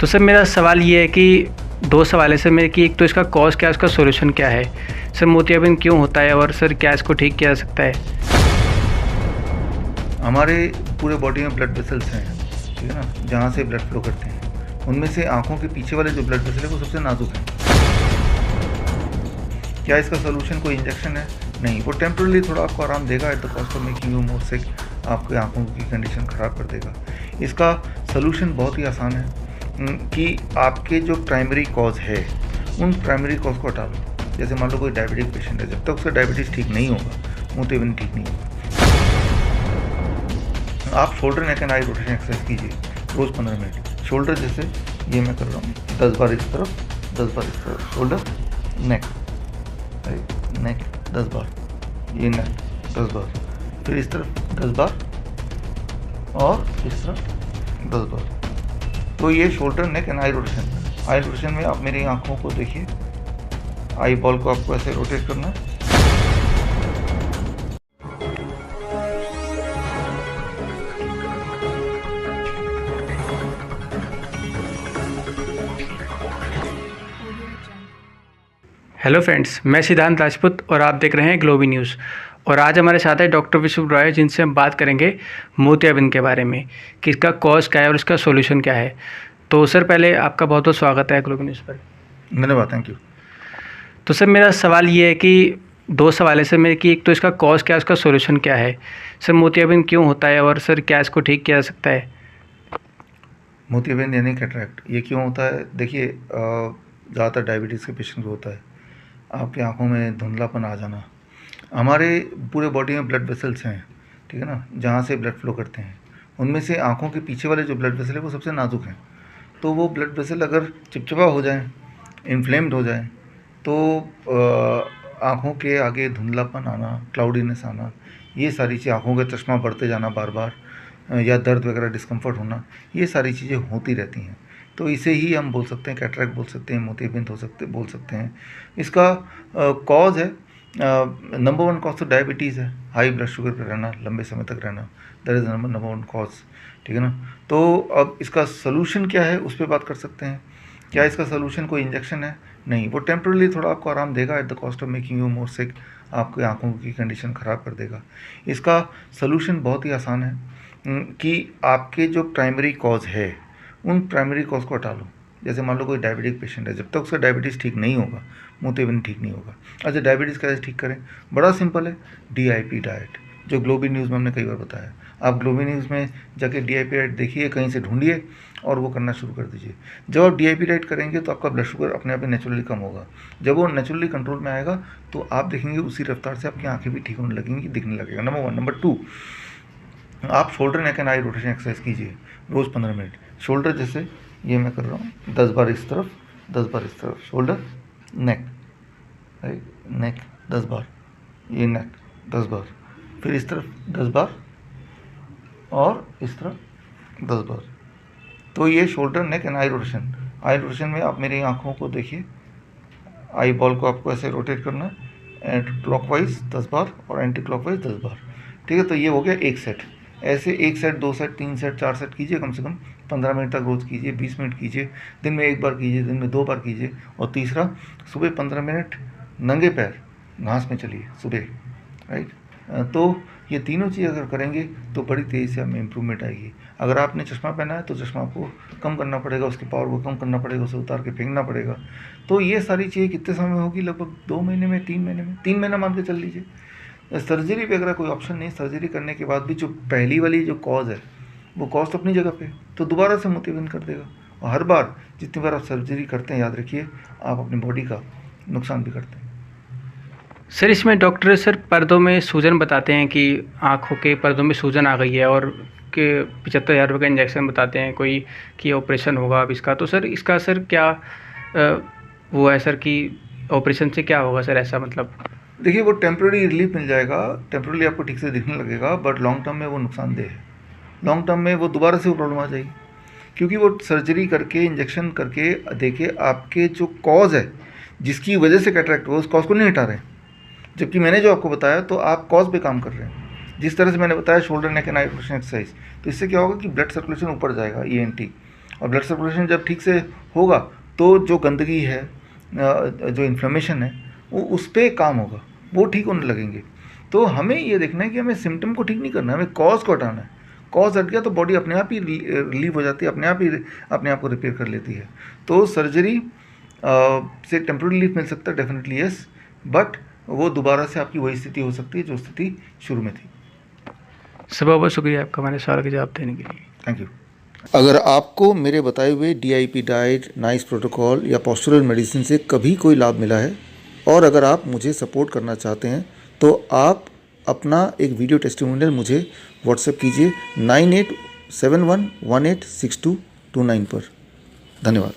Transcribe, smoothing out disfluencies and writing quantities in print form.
तो सर मेरा सवाल ये है कि दो सवाल है सर मेरे कि एक तो इसका कॉज क्या है, उसका सॉल्यूशन क्या है, सर मोतियाबिंद क्यों होता है और सर क्या इसको ठीक किया जा सकता है। हमारे पूरे बॉडी में ब्लड वेसल्स हैं, ठीक है ना, जहाँ से ब्लड फ्लो करते हैं। उनमें से आँखों के पीछे वाले जो ब्लड वेसल है वो सबसे नाजुक है। क्या इसका सोल्यूशन कोई इंजेक्शन है? नहीं, वो टेम्परली थोड़ा आपको आराम देगा, at the cost of making you more sick, आपकी आँखों की कंडीशन ख़राब कर देगा। इसका सोल्यूशन बहुत ही आसान है कि आपके जो प्राइमरी कॉज है उन प्राइमरी कॉज को हटा लो। जैसे मान लो कोई डायबिटिक पेशेंट है, जब तक उसका डायबिटीज़ ठीक नहीं होगा मोतियाबिंद ठीक नहीं होगा। आप shoulder neck and I rotation exercise कीजिए रोज़ 15 मिनट। शोल्डर जैसे ये मैं कर रहा हूँ 10 बार इस तरफ, 10 बार इस तरफ, शोल्डर नेक, नेक 10 बार, ये नेक 10 बार, फिर इस तरफ 10 बार और इस तरफ 10 बार। तो ये shoulder neck and I rotation. I rotation में आप मेरी आँखों को देखिए, आई बॉल को आपको ऐसे रोटेट करना है। हेलो फ्रेंड्स, मैं सिद्धांत राजपूत और आप देख रहे हैं ग्लोबी न्यूज़। और आज हमारे साथ है डॉक्टर विशु रॉय, जिनसे हम बात करेंगे मोतियाबिंद के बारे में कि इसका कॉज क्या है और इसका सॉल्यूशन क्या है। तो सर पहले आपका बहुत बहुत स्वागत है ग्लोबी न्यूज़ पर। धन्यवाद, थैंक यू। तो सर मेरा सवाल ये है कि दो सवाल है सर मेरे कि एक तो इसका कॉज क्या है, उसका सॉल्यूशन क्या है, सर मोतियाबिंद क्यों होता है और सर क्या इसको ठीक किया जा सकता है। मोतियाबिंद यानी कैटरैक्ट, ये क्यों होता है? देखिए, ज़्यादातर डायबिटीज़ के पेशेंट को होता है। आपकी आंखों में धुंधलापन आ जाना। हमारे पूरे बॉडी में ब्लड वेसल्स हैं, ठीक है ना, जहाँ से ब्लड फ्लो करते हैं। उनमें से आंखों के पीछे वाले जो ब्लड वेसल है वो सबसे नाजुक हैं। तो वो ब्लड वेसल अगर चिपचिपा हो जाए, इन्फ्लेम्ड हो जाए, तो आँखों के आगे धुंधलापन आना, क्लाउडीनेस आना, ये सारी चीज़, आँखों का चश्मा बढ़ते जाना बार बार, या दर्द वगैरह, डिस्कम्फर्ट होना, ये सारी चीज़ें होती रहती हैं। तो इसे ही हम बोल सकते हैं कैटरैक्ट बोल सकते हैं, मोतियाबिंद बोल सकते हैं। इसका कॉज है, नंबर 1 कॉज तो डायबिटीज़ है, हाई ब्लड शुगर पर रहना, लंबे समय तक रहना, दैट इज़ नंबर 1 कॉज, ठीक है ना। तो अब इसका सोल्यूशन क्या है उस पर बात कर सकते हैं। क्या इसका सोल्यूशन कोई इंजेक्शन है? नहीं, वो टेम्परली थोड़ा आपको आराम देगा, at the cost of making you more sick, आपकी आँखों की कंडीशन ख़राब कर देगा। इसका सोल्यूशन बहुत ही आसान है कि आपके जो प्राइमरी कॉज है उन प्राइमरी कॉज को हटा लो। जैसे मान लो कोई डायबिटिक पेशेंट है, जब तक उसका डायबिटीज़ ठीक नहीं होगा मोतियाबिंद ठीक नहीं होगा। अच्छा, डायबिटीज़ कैसे ठीक करें? बड़ा सिंपल है, DIP डाइट, जो ग्लोबी न्यूज़ में हमने कई बार बताया। आप ग्लोबी न्यूज़ में जाके DIP डाइट देखिए, कहीं से ढूंढिए और वो करना शुरू कर दीजिए। जब आप DIP डाइट करेंगे तो आपका ब्लड शुगर अपने आप ही नेचुरली कम होगा। जब वो नेचुरली कंट्रोल में आएगा तो आप देखेंगे उसी रफ्तार से आपकी आँखें भी ठीक होने लगेंगी, दिखने लगेगा। नंबर 1। नंबर 2, आप shoulder neck and I rotation exercise कीजिए रोज़ 15 मिनट। शोल्डर जैसे ये मैं कर रहा हूँ 10 बार इस तरफ, 10 बार इस तरफ, शोल्डर नेक, नेक 10 बार, ये नेक 10 बार, फिर इस तरफ 10 बार और इस तरफ 10 बार। तो ये shoulder neck and I rotation. I rotation में आप मेरी आँखों को देखिए, आई बॉल को आपको ऐसे रोटेट करना है, एंड क्लॉकवाइज 10 बार और एंटी क्लॉकवाइज 10 बार, ठीक है। तो ये हो गया एक सेट। ऐसे 1 सेट, 2 सेट, 3 सेट, 4 सेट कीजिए, कम से कम 15 मिनट तक रोज़ कीजिए, 20 मिनट कीजिए, दिन में 1 बार कीजिए, दिन में 2 बार कीजिए। और तीसरा, सुबह 15 मिनट नंगे पैर घास में चलिए सुबह, राइट। तो ये तीनों चीज़ अगर करेंगे तो बड़ी तेज़ी से हमें इम्प्रूवमेंट आएगी। अगर आपने चश्मा पहना है तो चश्मा आपको कम करना पड़ेगा, उसकी पावर को कम करना पड़ेगा, उसे उतार के फेंकना पड़ेगा। तो ये सारी चीज़ें कितने समय में होगी? लगभग 2 महीने में, 3 महीने में, 3 महीना मान के चल लीजिए। सर्जरी पे अगर कोई ऑप्शन नहीं, सर्जरी करने के बाद भी जो पहली वाली जो कॉज है वो कॉज तो अपनी जगह पे, तो दोबारा से मोतियाबिंद कर देगा। और हर बार जितनी बार आप सर्जरी करते हैं, याद रखिए आप अपनी बॉडी का नुकसान भी करते हैं। सर इसमें डॉक्टर सर पर्दों में सूजन बताते हैं कि आँखों के पर्दों में सूजन आ गई है, और के 75,000 रुपये का इंजेक्शन बताते हैं कोई कि ऑपरेशन होगा अब इसका। तो सर इसका सर क्या वो है सर कि ऑपरेशन से क्या होगा सर, ऐसा मतलब? देखिए, वो टेम्प्रेरी रिलीफ मिल जाएगा, टेम्प्रेरी आपको ठीक से दिखने लगेगा, बट लॉन्ग टर्म में वो नुकसानदेह है। लॉन्ग टर्म में वो दोबारा से वो प्रॉब्लम आ जाएगी, क्योंकि वो सर्जरी करके, इंजेक्शन करके देखिए आपके जो कॉज है जिसकी वजह से कैटरैक्ट हुआ, उस कॉज को नहीं हटा रहे हैं। जबकि मैंने जो आपको बताया तो आप कॉज पे काम कर रहे हैं। जिस तरह से मैंने बताया shoulder neck and I rotation exercise, तो इससे क्या होगा कि ब्लड सर्कुलेशन ऊपर जाएगा, ENT, और ब्लड सर्कुलेशन जब ठीक से होगा तो जो गंदगी है, जो इन्फ्लेमेशन है, वो उस पर काम होगा, वो ठीक होने लगेंगे। तो हमें ये देखना है कि हमें सिम्टम को ठीक नहीं करना है, हमें कॉज को हटाना है। कॉज हट गया तो बॉडी अपने आप ही रिलीव हो जाती है, अपने आप ही अपने आप को रिपेयर कर लेती है। तो सर्जरी से टेम्प्रेरी रिलीफ मिल सकता है, डेफिनेटली यस, बट वो दोबारा से आपकी वही स्थिति हो सकती है जो स्थिति शुरू में थी। सर बहुत बहुत शुक्रिया आपका हमारे सवाल के जवाब देने के लिए। Thank you. अगर आपको मेरे बताए हुए DIP डाइट, नाइस प्रोटोकॉल या पोस्चरल मेडिसिन से कभी कोई लाभ मिला है और अगर आप मुझे सपोर्ट करना चाहते हैं तो आप अपना एक वीडियो टेस्टिमोनियल मुझे व्हाट्सएप कीजिए 9871186229 पर। धन्यवाद।